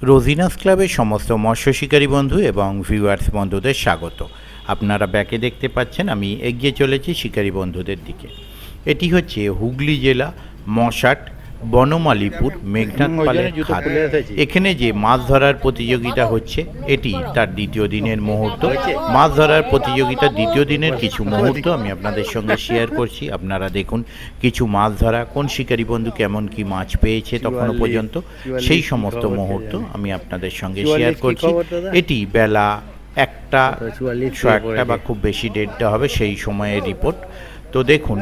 রোজিনাস ক্লাবের সমস্ত মৎস্য শিকারী বন্ধু এবং ভিউয়ার্স বন্ধুদের স্বাগত। আপনারা ব্যাকে দেখতে পাচ্ছেন আমি এগিয়ে চলেছি শিকারী বন্ধুদের দিকে। এটি হচ্ছে হুগলি জেলা মশাট বনমালীপুর মেঘনাথ পালের খাল। এখানে যে মাছ ধরার প্রতিযোগিতা হচ্ছে এটি তার দ্বিতীয় দিনের মুহূর্ত। মাছ ধরার প্রতিযোগিতার দ্বিতীয় দিনের কিছু মুহূর্ত আমি আপনাদের সঙ্গে শেয়ার করছি। আপনারা দেখুন কিছু মাছ ধরা, কোন শিকারী বন্ধু কেমন কি মাছ পেয়েছে তখনও পর্যন্ত, সেই সমস্ত মুহূর্ত আমি আপনাদের সঙ্গে শেয়ার করছি। এটি বেলা 1টা, 1:15 বা খুব বেশি 1:30 হবে সেই সময়ের রিপোর্ট। তো দেখুন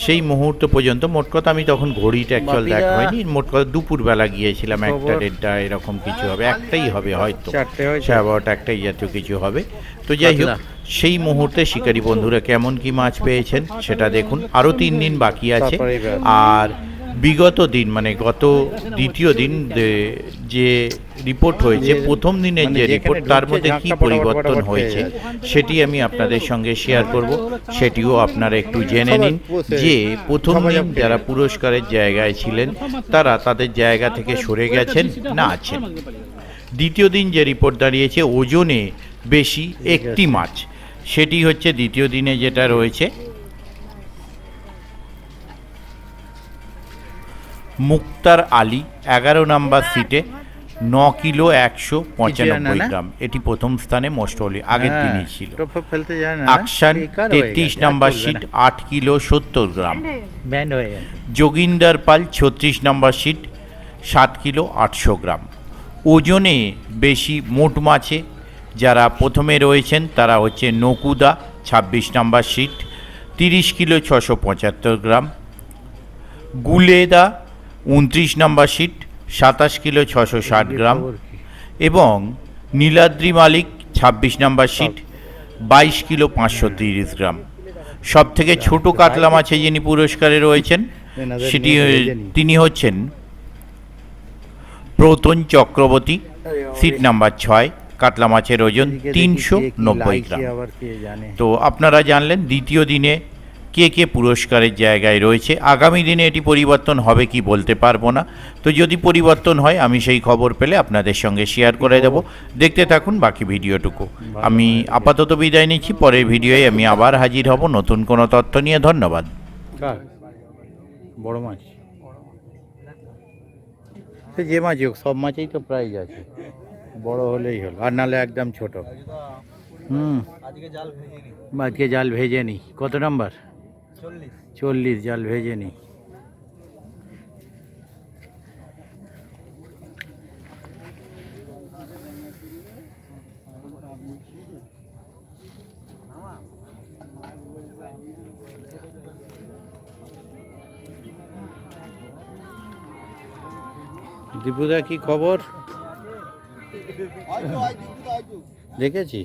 সেই মুহূর্ত পর্যন্ত, মোট কথা আমি তখন ঘড়িটা অ্যাকচুয়াল দেখা হয়নি, মোট কথা দুপুরবেলা গিয়েছিলাম, 1টা 1:30 এরকম কিছু হবে, একটাই হবে হয়তো, 12:30 একটাই জাতীয় কিছু হবে। তো যাই হোক, সেই মুহূর্তে শিকারী বন্ধুরা কেমন কি মাছ পেয়েছেন সেটা দেখুন। আরও 3 দিন বাকি আছে। আর বিগত দিন মানে গত দ্বিতীয় দিন যে রিপোর্ট হয়েছে, প্রথম দিনের যে রিপোর্ট, তার মধ্যে কি পরিবর্তন হয়েছে সেটি আমি আপনাদের সঙ্গে শেয়ার করব। সেটিও আপনারা একটু জেনে নিন যে প্রথম দিন যারা পুরস্কারের জায়গায় ছিলেন তারা তাদের জায়গা থেকে সরে গেছেন না আছেন। দ্বিতীয় দিন যে রিপোর্ট দাঁড়িয়েছে ওজনে বেশি একটি মাছ, সেটি হচ্ছে দ্বিতীয় দিনে যেটা রয়েছে মুক্তার আলী 11 নম্বর সিটে 9 কিলো 195 গ্রাম, এটি প্রথম স্থানে মোস্ট হলি আগের দিনই ছিল। আকশান 33 নম্বর সিট 8 কিলো 70 গ্রাম। যোগিন্দর পাল 36 নম্বর সিট 7 কিলো 800 গ্রাম। ওজনে বেশি মোট মাছে যারা প্রথমে রয়েছেন তারা হচ্ছে নকুদা 26 নম্বর সিট 30 কিলো 675 গ্রাম। গুলেদা 29 নম্বর সিট 27 কিলো 660 গ্রাম এবং নীলাদ্রি মালিক 26 নম্বর সিট 22 কিলো 530 গ্রাম। সব থেকে ছোট কাতলা মাছে যিনি পুরস্কারে রয়েছেন তিনি হচ্ছেন প্রতন চক্রবর্তী, সিট নাম্বার 6, কাতলা মাছের ওজন 390 গ্রাম। তো আপনারা জানলেন দ্বিতীয় দিনে কে কে পুরস্কারের জায়গায় রয়েছে। আগামী দিনে এটি পরিবর্তন হবে কি বলতে পারবো না, তো যদি পরিবর্তন হয় আমি সেই খবর পেলে আপনাদের সঙ্গে শেয়ার করে দেব। দেখতে থাকুন বাকি ভিডিওটুকু। আমি আপাতত বিদায় নিচ্ছি, পরের ভিডিওয়ে আমি আবার হাজির হব নতুন কোনো তথ্য নিয়ে। ধন্যবাদ। বড় মাছ সে যে মাছই হোক, সব মাছেই তো প্রাইজ আছে, বড় হলেই হলো, আর নাহলে একদম ছোট। আজকে জাল ভেজে নি। কত নাম্বার? 40 জাল ভেজে নি। দীপুদা কি খবর? দেখেছি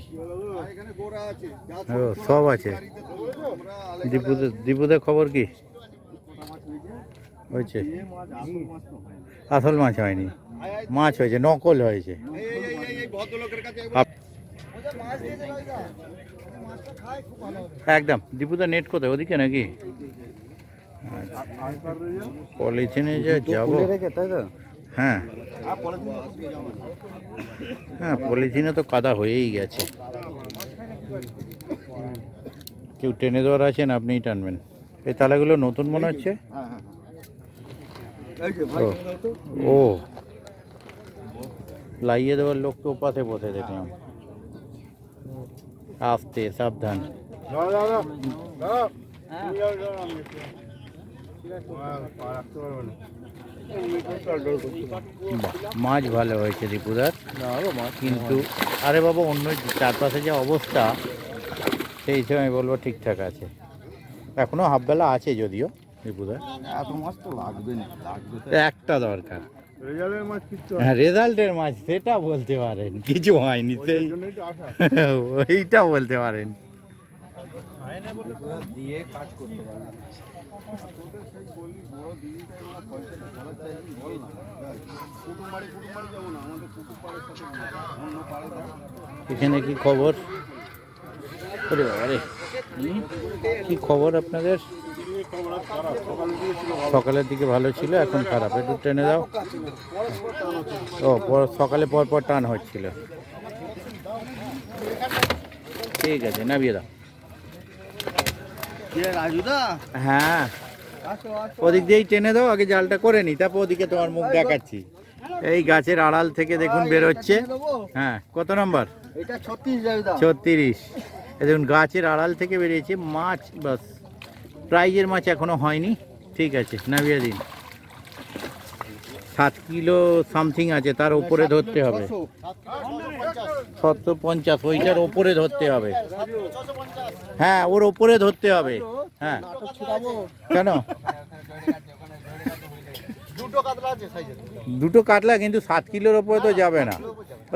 সব আছে। দীপুদা খবর কি হয়েছে? আসল মাছ হয়নি, মাছ হয়েছে, নকল হয়েছে। একদম। দীপুদা নেট কোথায়? ওদিকে নাকি? পলিথিনে যে যাবো। হ্যাঁ হ্যাঁ, পলিথিনে তো কাদা হয়েই গেছে। কেউ টেনে দেওয়ার আছেন? আপনিই টানবেন। এই তালাগুলো নতুন মনে হচ্ছে। ও লাইয়ে দেওয়ার লোক তো ওপাশে বসে দেখলাম। আস্তে, সাবধান। মাছ ভালো হয়েছে দীপুদার, কিন্তু আরে বাবা অন্য চারপাশে যে অবস্থা সেই হিসেবে আমি বলবো ঠিকঠাক আছে। এখনো হাফ বেলা আছে যদিও দীপুদার। এত মাছ তো লাগবে না, একটা দরকার। হ্যাঁ, রেজাল্টের মাছ সেটা বলতে পারেন, কিছু হয়নি সেই ওইটা বলতে পারেন। দিয়ে কাজ করতে পারেন। এখানে কি খবর? কি খবর আপনাদের? সকালের দিকে ভালো ছিল, এখন খারাপ। একটু টেনে দাও। ও সকালে পর পর টান হচ্ছিল। ঠিক আছে, নামিয়ে দাও। হ্যাঁ, ওদিক দিয়েই টেনে দাও, আগে জালটা করে নি, তারপর ওদিকে তোমার মুখ দেখাচ্ছি। এই গাছের আড়াল থেকে দেখুন বেরোচ্ছে। হ্যাঁ, কত নম্বর? 36। দেখুন গাছের আড়াল থেকে বেরিয়েছে মাছ, বাস প্রাইজের মাছ এখনো হয়নি। ঠিক আছে, নামিয়ে দিন। 7 কিলো সামথিং আছে, তার উপরে ধরতে হবে। 750, ওইটার ওপরে ধরতে হবে। হ্যাঁ, ওর ওপরে ধরতে হবে। হ্যাঁ, কেন? দুটো কাতলা, কিন্তু 7 কিলোর ওপরে তো যাবে না।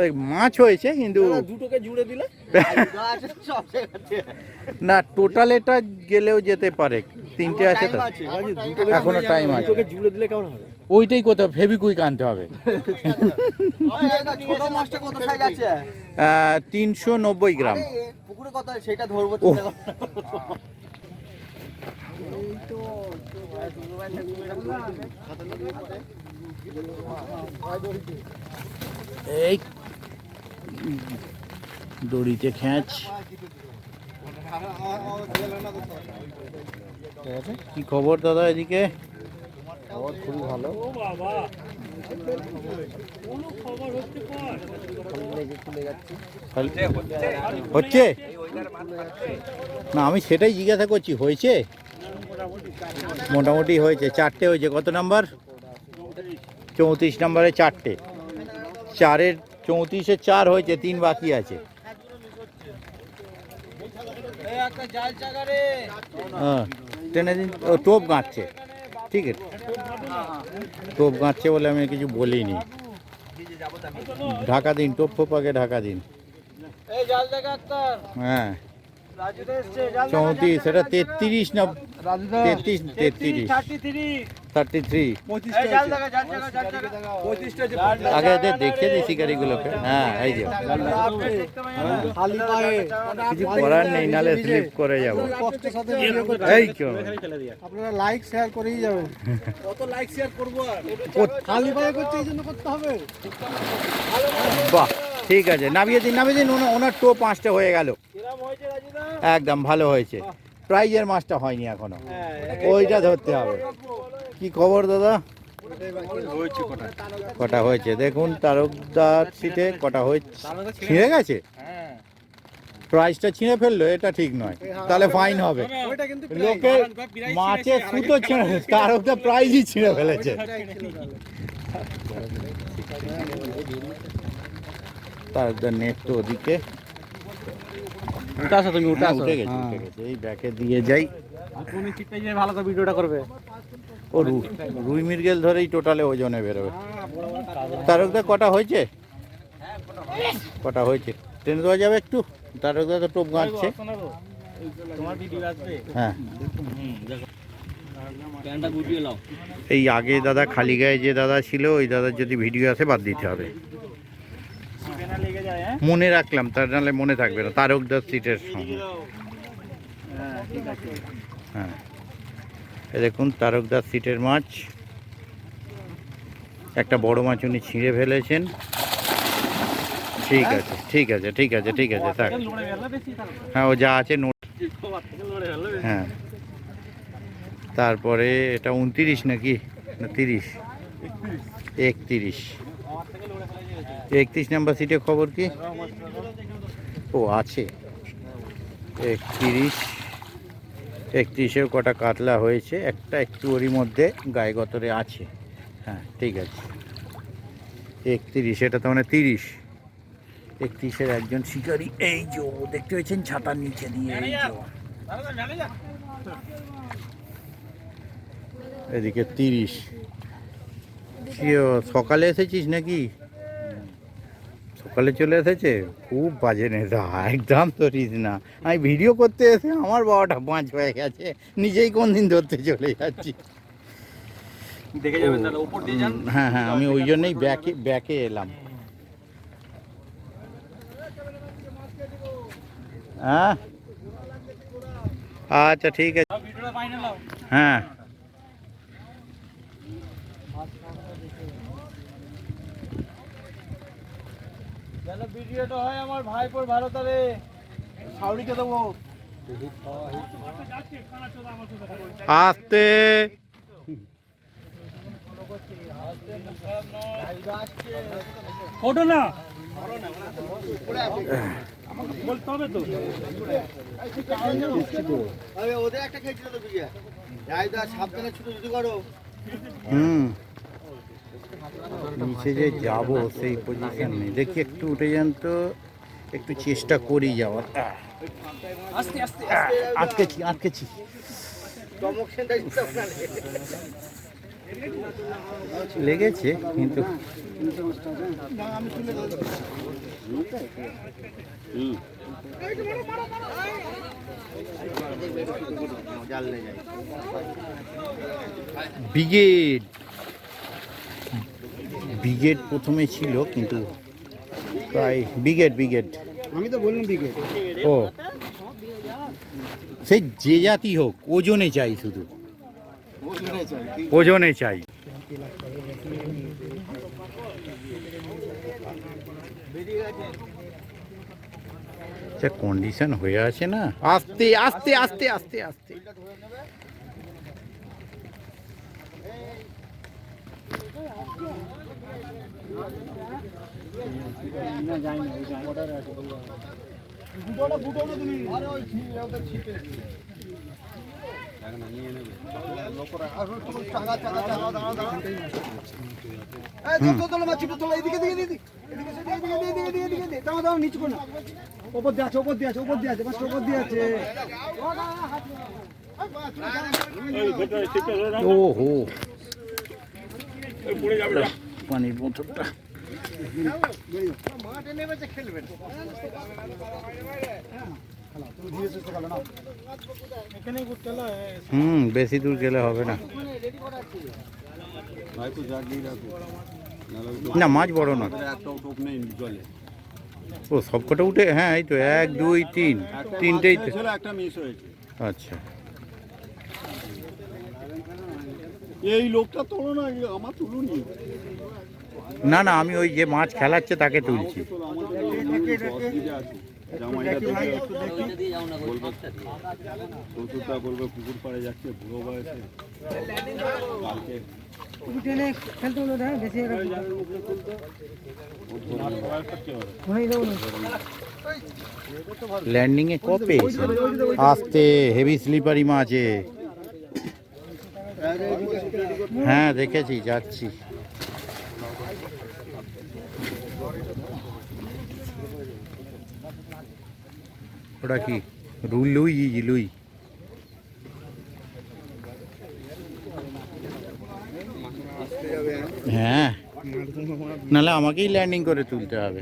ওই মাছ হয়েছে কিন্তু দুটোকে জুড়ে দিলে না, টোটাল এটা গেলেও যেতে পারে। 3টে আছে তো, এখনো টাইম আছে। ওইটাই কোথাও ফেবিকুইক আনতে হবে। 390 গ্রাম। এই দড়িতে খ্যাঁচ। কি খবর দাদা এদিকে? খবর খুবই ভালো। হচ্ছে না, আমি সেটাই জিজ্ঞাসা করছি, হয়েছে? মোটামুটি হয়েছে। 4টে হয়েছে। কত নাম্বার? 34 নম্বরে 4টে। 4-এর 34-এ 4 হয়েছে, 3 বাকি আছে। হ্যাঁ, টেনে দিন। ও টোপ গাঁচ্ছে, ঠিক আছে, টোপ গাঁচ্ছে বলে আমি কিছু বলিনি। ঢাকা দিন, টোপ ফোপাকে ঢাকা দিন। হ্যাঁ, 34, সেটা 33 না? 33 33। আগে দেখে দিই শিকারিগুলোকে। হ্যাঁ, এই যে কিছু করার নেই, নালে স্লিপ করে যাবো। এই আপনারা লাইক শেয়ার করেই যাবেন। কত লাইক শেয়ার করবো আর? খালি পায়ে করতে এই জন্য করতে হবে। বাহ, ঠিক আছে, নামিয়ে দিন, নামিয়ে দিন। ওনার টোপ 5টা হয়ে গেল। একদম ভালো হয়েছে। প্রাইজের মাছটা হয়নি এখনো, ওইটা ধরতে হবে। কি খবর দাদা? কটা হয়েছে দেখুন, তারকদার সিটে কটা হয়েছে। ছিঁড়ে গেছে, প্রাইজটা ছিঁড়ে ফেললো, এটা ঠিক নয়, তাহলে ফাইন হবে। লোকে মাছের সুতো ছিঁড়ে, তারকদার প্রাইজই ছিঁড়ে ফেলেছে। তারকদার নেট তো ওদিকে। উঠে গেছে। এই ব্যাকে দিয়ে যাই। ভালো তো ভিডিওটা করবে। ও রুই মৃগেল ধরেই টোটালে ওজনে বেরোবে। তারকদা কটা হয়েছে? কটা হয়েছে? টেনে দেওয়া যাবে একটু? তারকদা তো টোপ গাঁচ্ছে। হ্যাঁ, এই আগে দাদা খালি গায়ে যে দাদা ছিল, ওই দাদার যদি ভিডিও আসে বাদ দিতে হবে। মনে রাখলাম, তার নাহলে মনে থাকবে না। তারকদার সিটের সঙ্গে। হ্যাঁ, দেখুন তারকদার সিটের মাছ। একটা বড় মাছ উনি ছিঁড়ে ফেলেছেন। ঠিক আছে, ঠিক আছে, ঠিক আছে, ঠিক আছে, থাক। হ্যাঁ, ও যা আছে নোট। হ্যাঁ, তারপরে এটা 29 নাকি না 30? 31। 31 নাম্বার সিটে খবর কি? ও আছে 31। 31-এও কটা কাতলা হয়েছে, একটা একটু ওরই মধ্যে গায়ে গতরে আছে। হ্যাঁ, ঠিক আছে। 31, এটা তো মানে 30। 31-এর একজন শিকারি, এই যে দেখতে পেয়েছেন ছাতার নিচে দিয়ে। এই যে এদিকে 30। সকালে এসেছিস নাকি? সকালে চলে এসেছে। খুব বাজে নেতা, একদম ধরিস না। আমি ভিডিও করতে এসে আমার বাবাটা 5 হয়ে গেছে, নিজেই কোন দিন ধরতে চলে যাচ্ছি। হ্যাঁ হ্যাঁ, আমি ওই জন্যই ব্যাকে এলাম। হ্যাঁ, আচ্ছা ঠিক আছে। হ্যাঁ যেন ভিডিওটা হয় আমার ভাইপোর ভালো তাহলে সাউরিকে দেবো। আস্তে ফটো না বলতে হবে তো ওদের একটা খেয়েছিল তো বিঘা রায়দা সাবধানে ছুটো ছুটি করো। নিচে যে যাবো সেই পজিশন নেই, দেখি একটু উঠে যান তো, একটু চেষ্টা করি যাওয়ার। আস্তে আস্তে আটকেছি আটকেছি। লেগেছে কিন্তু ব্রিগেড ব্রিগেড প্রথমে ছিল কিন্তু প্রায় ব্রিগেড আমি তো বললাম বিঘে ও সেই যে জাতি হোক ওজনে চাই, শুধু ওজনে চাই। যা কন্ডিশন হয়ে আছে না, আস্তে আস্তে আস্তে আস্তে আস্তে। ওপর দিয়ে আছে ওপর দিয়ে আছে ওপর দিয়ে আছে বাস ওপর দিয়ে আছে। ও হো পানির বোতলটা বেশি দূর গেলে হবে না। না মাছ বড় না, ও সবকটা উঠে, হ্যাঁ এই তো 1 2 3 তিনটেই তো। আচ্ছা এই লোকটা তোলো না, আমার তুলুনি। না না, আমি ওই যে মাছ খেলাচ্ছে তাকে তুলছি। পুকুর পাড়ে যাচ্ছে বুড়ো বয়সে ল্যান্ডিং এ কপে আস্তে হেভি স্লিপারি মাছে। হ্যাঁ দেখেছি, যাচ্ছি। ওটা কি লুই লুই? হ্যাঁ নাহলে আমাকেই ল্যান্ডিং করে তুলতে হবে।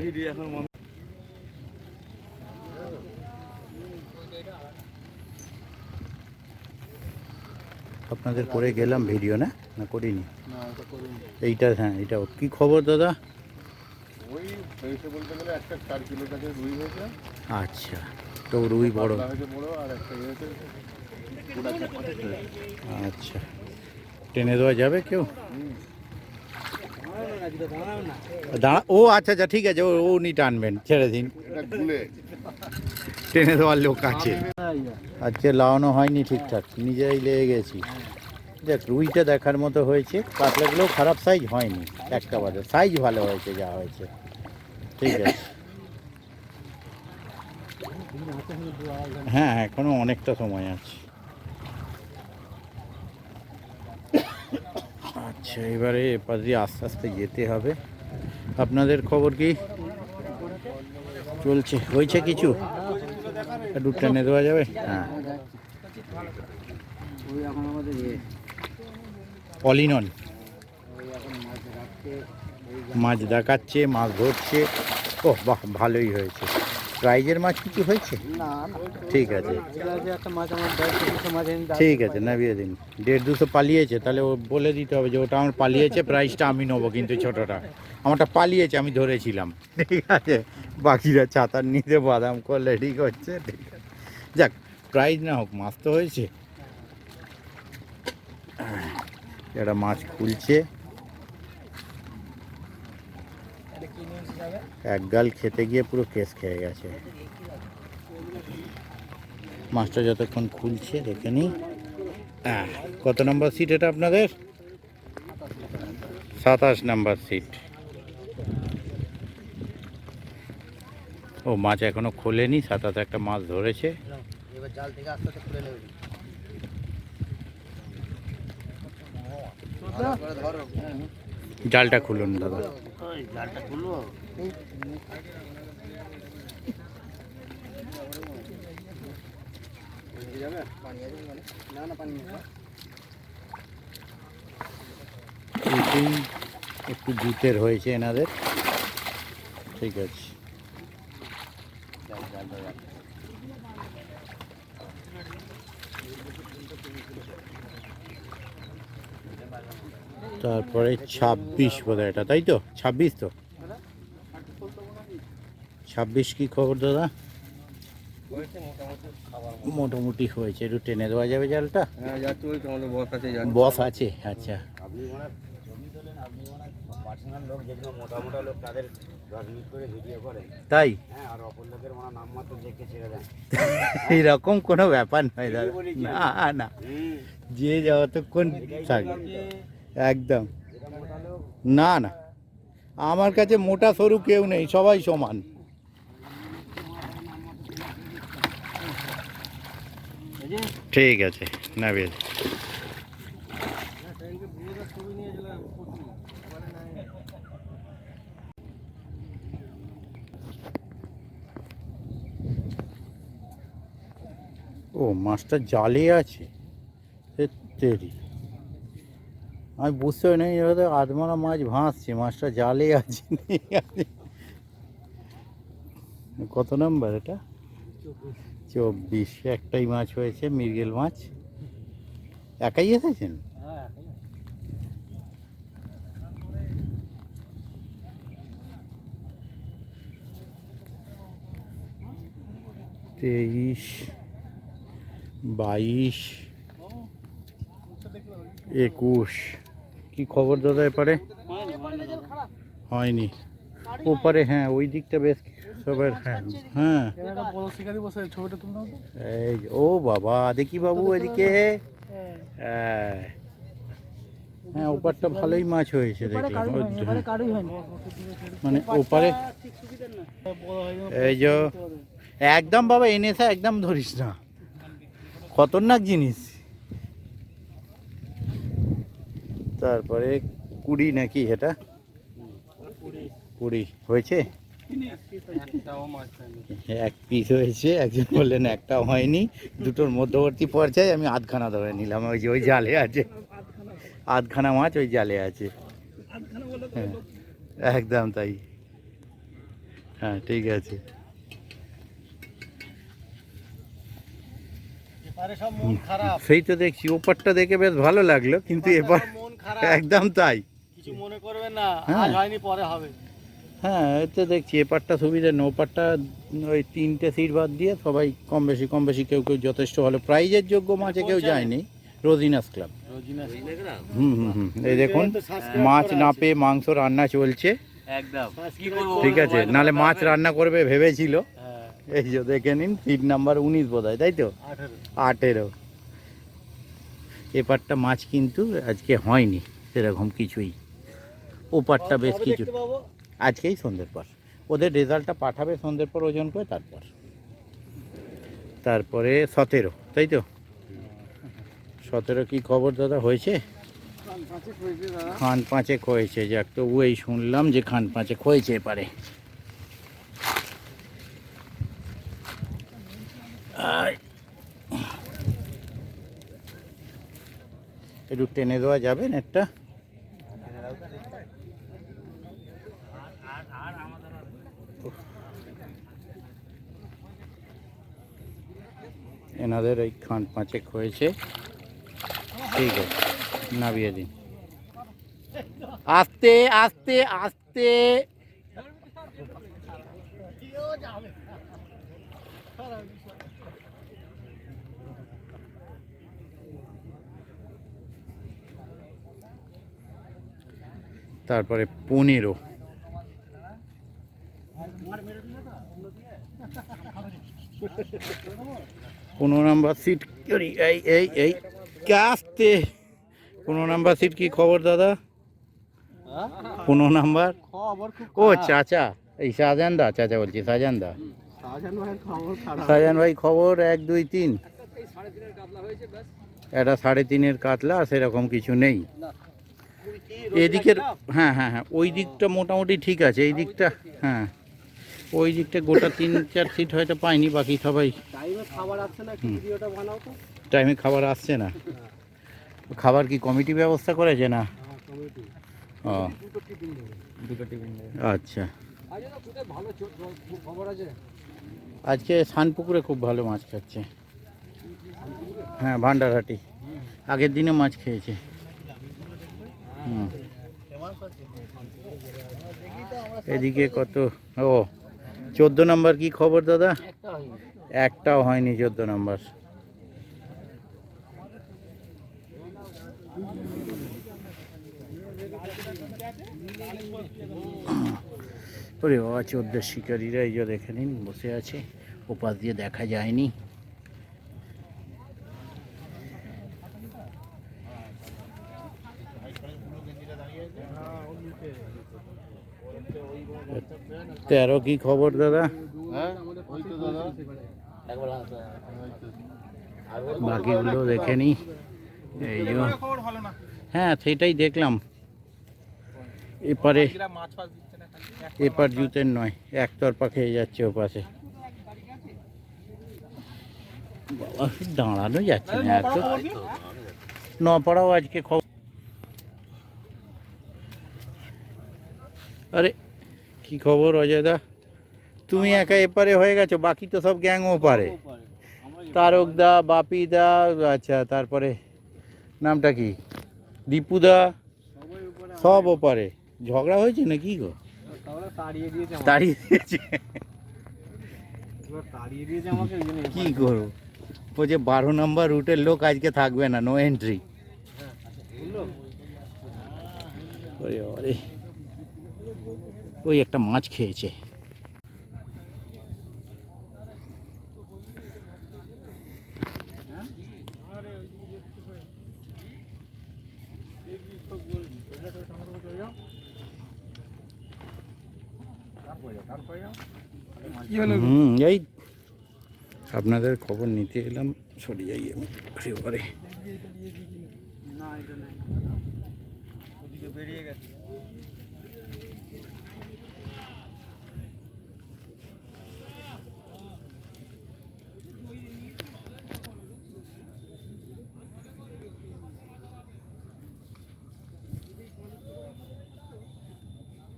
আপনাদের করে গেলাম ভিডিও, না না করিনি? এইটা হ্যাঁ, এটা কি খবর দাদা? ওই হয়েছে বলতে গেলে একটা 4 কিলো কাছে রুই হয়েছে। আচ্ছা, তো রুই বড়? বড় আর একটা হয়েছে। আচ্ছা, টেনে দেওয়া যাবে কেউ? দাঁড়া, ও আচ্ছা আচ্ছা ঠিক আছে, ও উনি টানবেন, ছেড়ে দিন। টেনে দেওয়ার লোক আছে। আজকে লাগানো হয়নি ঠিকঠাক, নিজেরাই লেগে গেছি। দেখ রুইটা দেখার মতো হয়েছে, কাতলাগুলো খারাপ সাইজ হয়নি, একটা বাদে সাইজ ভালো হয়েছে যা হয়েছে। ঠিক আছে, হ্যাঁ এখনো অনেকটা সময় আছে। আচ্ছা, এবারে এপাশ দিয়ে আস্তে আস্তে যেতে হবে। আপনাদের খবর কি চলছে? হয়েছে কিছু? একটু টেনে দেওয়া যাবে? হ্যাঁ, অলিনন মাছ দেখাচ্ছে, মাছ ধরছে। ও বাহ, ভালোই হয়েছে। প্রাইজের মাছ কিছু হয়েছে? ঠিক আছে ঠিক আছে, নামিয়ে দিন। 150-200 পালিয়েছে, তাহলে ও বলে দিতে হবে যে ওটা আমার পালিয়েছে, প্রাইসটা আমি নেবো, কিন্তু ছোটোটা আমারটা পালিয়েছে, আমি ধরেছিলাম। ঠিক আছে, বাকিরা ছাতার নিতে বাদাম করলে ঠিক হচ্ছে। ঠিক আছে, যাক প্রাইজ না হোক, মাছ তো হয়েছে। এরা মাছ খুলছে। এক গাল খেতে গিয়ে পুরো কেস খেয়ে গেছে। মাছটা যতক্ষণ খুলছে দেখে নি। কত নম্বর সিট এটা আপনাদের? 27 নম্বর সিট। ও মাছ এখনো খোলেনি, 27 একটা মাছ ধরেছে। এবার জাল থেকে আস্তে আস্তে খুলে নেবে। জালটা খুলুন দাদা। জালটা খুলবো। না না পানি নেই। এটাই একটু জুতের হয়েছে এনাদের। ঠিক আছে। তারপরে 26 বোধহয় এটা, তাই তো? 26 তো? 26 কি খবর দাদা? মোটামুটি হয়েছে। একটু টেনে দেওয়া যাবে জালটা? হ্যাঁ যাচ্ছে, ওই তো আমাদের বস আছে। বস আছে, আচ্ছা। আপনি মানে ছবি তোলেন, আপনি মানে পার্সোনাল লোক, যেগুলো মোটা মোটা লোক তাদের 10 মিনিট করে ভিডিও করেন, তাই হ্যাঁ, আর অপর লোকের মানে নামমাত্র দেখে ছেড়ে দেন। এইরকম কোনো ব্যাপার নয় দাদা, না না, যে যতক্ষণ থাকে একদম। না না, আমার কাছে মোটা সরু কেউ নেই, সবাই সমান। ঠিক আছে, না বেশ। ও মাছটা জালে আছে, তেরি আমি বুঝতে পারি না, এবার আধমারা মাছ ভাসছে, মাছটা জালে আছে। কত নাম্বার এটা? 24। একটাই মাছ হয়েছে, মৃগেল মাছ। একাই এসেছেন? হ্যাঁ 23, 22, 21। কি খবর দাদা এপারে? হয়নি ওপারে, হ্যাঁ ওই দিকটা বেশ সবার। হ্যাঁ হ্যাঁ, শিকারি বসে ছবিটা তুললাম। এই যে, ও বাবা দেখি বাবু এদিকে। হ্যাঁ হ্যাঁ, ওপারটা ভালোই মাছ হয়েছে দেখলাম। মানে ওপারে এই যে একদম বাবা এনেছে, একদম ধরিস না, খতরনাক জিনিস। তারপরে 20 নাকি এটা? 20 হয়েছে। এক পিস হয়েছে, একজন বললেন একটাও হয়নি। দুটোর মধ্যবর্তী পর্যায়ে আমি আধখানা ধরে নিলাম। ওই যে ওই জালে আছে আধখানা মাছ, ওই জালে আছে। হ্যাঁ একদম তাই। হ্যাঁ ঠিক আছে। সব মন খারাপ। সেই তো দেখছি, ওপারটা দেখে বেশ ভালো লাগলো, কিন্তু এবার মন খারাপ। একদম তাই। কিছু মনে করবেন না, হ্যাঁ। আজ হয়নি পরে হবে। হ্যাঁ এই তো দেখছি এপারটা সুবিধা না, ওপারটা ওই 3টে সিট বাদ দিয়ে সবাই কম বেশি, কেউ কেউ যথেষ্ট ভালো প্রাইজের যোগ্য মাছে কেউ যায়নি। রোজিনাস ক্লাব। এই দেখুন, মাছ না পেয়ে মাংস রান্না চলছে। একদম ঠিক আছে, নালে মাছ রান্না করবে ভেবেছিল। হ্যাঁ এই যে দেখে নিন, সিট নাম্বার 19 বোধহয়, তাই তো? 18। এপারটা মাছ কিন্তু আজকে হয়নি সেরকম কিছুই। ওপারটা বেশ কিছু, আজকেই সন্ধ্যের পর ওদের রেজাল্টটা পাঠাবে, সন্ধ্যের পর ওজন করে। তারপরে 17, তাই তো? 17 কি খবর দাদা হয়েছে? খান 5 হয়েছে, যাক তবু এই শুনলাম যে খান 5 হয়েছে এপারে। একটু টেনে দেওয়া যাবে নেটটা? এনাদের এই খান 5 হয়েছে। ঠিক আছে, নামিয়ে দিন। আস্তে আস্তে আস্তে। তারপরে 15, 15 নাম্বার সিট। এই আসতে 15 নাম্বার সিট কি খবর দাদা? 15 নাম্বার খবর খুব ও চাচা, এই শাহজাহান দা চাচা বলছি, শাহজাহান দা। শাহজাহান ভাইয়ের খবর খারাপ। শাহজাহান ভাই খবর 1 2 3, এটা 3.5 কাতলা, সেরকম কিছু নেই এদিকের। হ্যাঁ হ্যাঁ হ্যাঁ, ওই দিকটা মোটামুটি ঠিক আছে, এই দিকটা হ্যাঁ, ওই দিকটা গোটা 3-4 সিট হয়তো পাইনি, বাকি সবাই টাইমে খাবার আসছে না, একটু ভিডিওটা বানাও তো। টাইমে খাবার আসছে না। খাবার কি কমিটি ব্যবস্থা করেছে না? কমিটি ও দুটো টিফিন দেবে। আচ্ছা, আজ না কোথায় ভালো খবর আছে? আজকে শানপুকুরে খুব ভালো মাছ খাচ্ছে। হ্যাঁ, ভান্ডারহাটি আগের দিনে মাছ খেয়েছে। হুম, এদিকে কত? ও 14 নাম্বার কি খবর দাদা? একটাও হয়নি 14 নাম্বার। ওরে বাবা, 14 শিকারীরা এই যে দেখে নিন বসে আছে, ওপাশ দিয়ে দেখা যায়নি। তেরো কি খবর দাদা? হ্যাঁ ওই তো দাদা, বাকিগুলো দেখে নি। এই যে হ্যাঁ, সেটাই দেখলাম। এপারে এপার জুতের নয়, একতরফা খেয়ে যাচ্ছে ও পাশে। বাবা, দাঁড়ানো যাচ্ছে না এত। নপাড়াও আজকে খবর। আরে কি খবর অজয়দা? তুমি একা এপারে হয়ে গেছো, বাকি তো সব গ্যাং ওপারে। তারকদা, বাপিদা, আচ্ছা তারপরে নামটা কি, দীপুদা, সব ওপারে। ঝগড়া হয়েছে না কি গো? তাড়িয়ে দিয়েছে তাড়িয়ে দিয়েছে। তাড়িয়ে দিয়েছে আমাকে, ওই জন্য কি করবো? ও যে 12 নম্বর রুটের লোক আজকে থাকবে না, নো এন্ট্রি। ওই একটা মাছ খেয়েছে। এই আপনাদের খবর নিতে এলাম, সরে যাই আমি এবারে। না, এটা নাই, ওদিকে বেরিয়ে গেছে।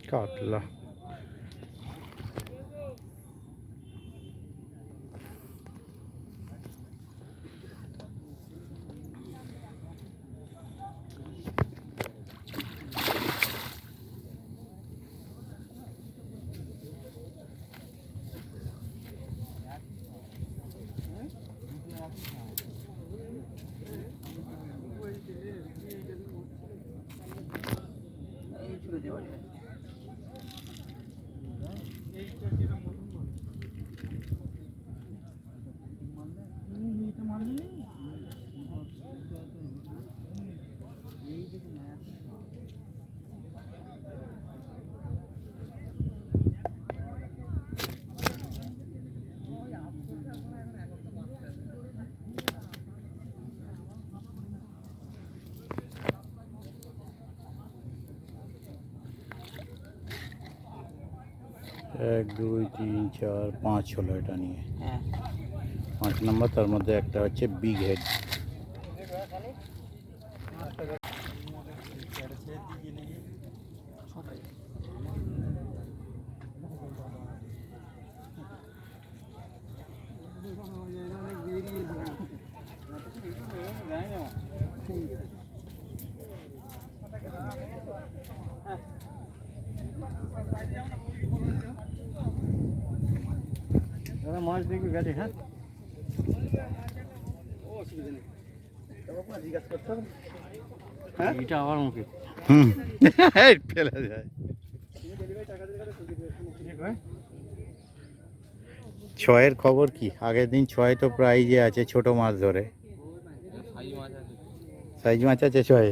কাতলা এক দুই তিন চার পাঁচ হলো এটা নিয়ে। 5 নম্বর, তার মধ্যে একটা হচ্ছে বিগ হেড। মাছ দেখবি গেছে। হ্যাঁ, অসুবিধা নেই, জিজ্ঞাসা করতে হবে। হ্যাঁ, এটা আমার মুখে হুম ফেলে যায়। ছয়ের খবর কি? আগের দিন ছয় তো প্রাইজে আছে ছোট মাছ ধরে। সাইজ মাছ আছে ছয়ে।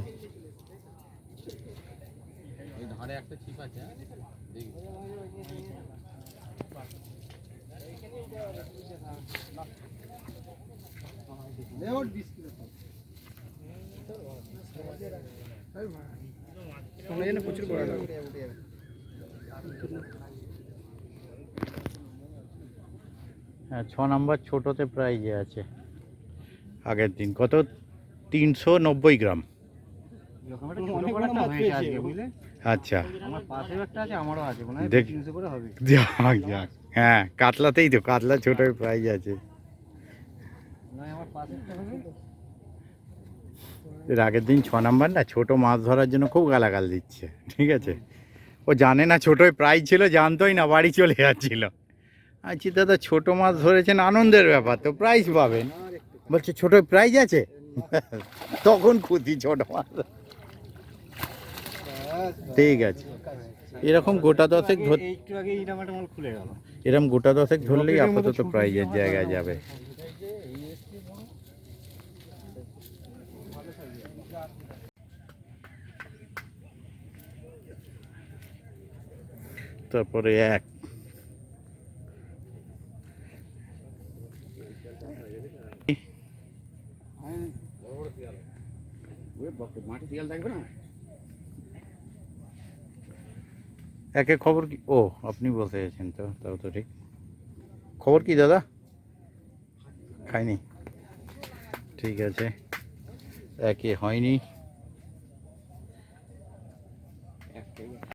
প্রচুর বড় লাগে। হ্যাঁ 6 নম্বর ছোটতে প্রাইজে আছে আগের দিন কত 390 গ্রাম। আচ্ছা আমার পাশেও একটা আছে, আমারও আছে, মনে হয় দেখ 300 করে হবে। যাক যাক। হ্যাঁ কাতলাতেই তো, কাতলা ছোটোই প্রাইজ আছে। না আমার পাশেরটা হবে। এর আগের দিন 6 নম্বর না ছোট মাছ ধরার জন্য খুব গালাগাল দিচ্ছে, ঠিক আছে। ও জানে না ছোটোই প্রাইজ ছিল, জানতোই না, বাড়ি চলে যাচ্ছিল। আচ্ছা দাদা ছোট মাছ ধরেছেন আনন্দের ব্যাপার, তো প্রাইজ পাবেন। বলছে ছোটোই প্রাইজ আছে। তখন খুঁজি ছোট মাছ। ঠিক আছে, এরকম গোটা দশেক ধর, একটু আগে এই নামাটা মাল খুলে গেল। এরকম গোটা দশেক ধরলেই আপাতত প্রাইজের জায়গায় যাবে। তারপরে এক মাঠে শিয়াল থাকবে না। একে খবর কি? ও আপনি বলতে চাইছেন তো, তাও তো ঠিক। খবর কি দাদা? খাইনি, ঠিক আছে। একে হয়নি।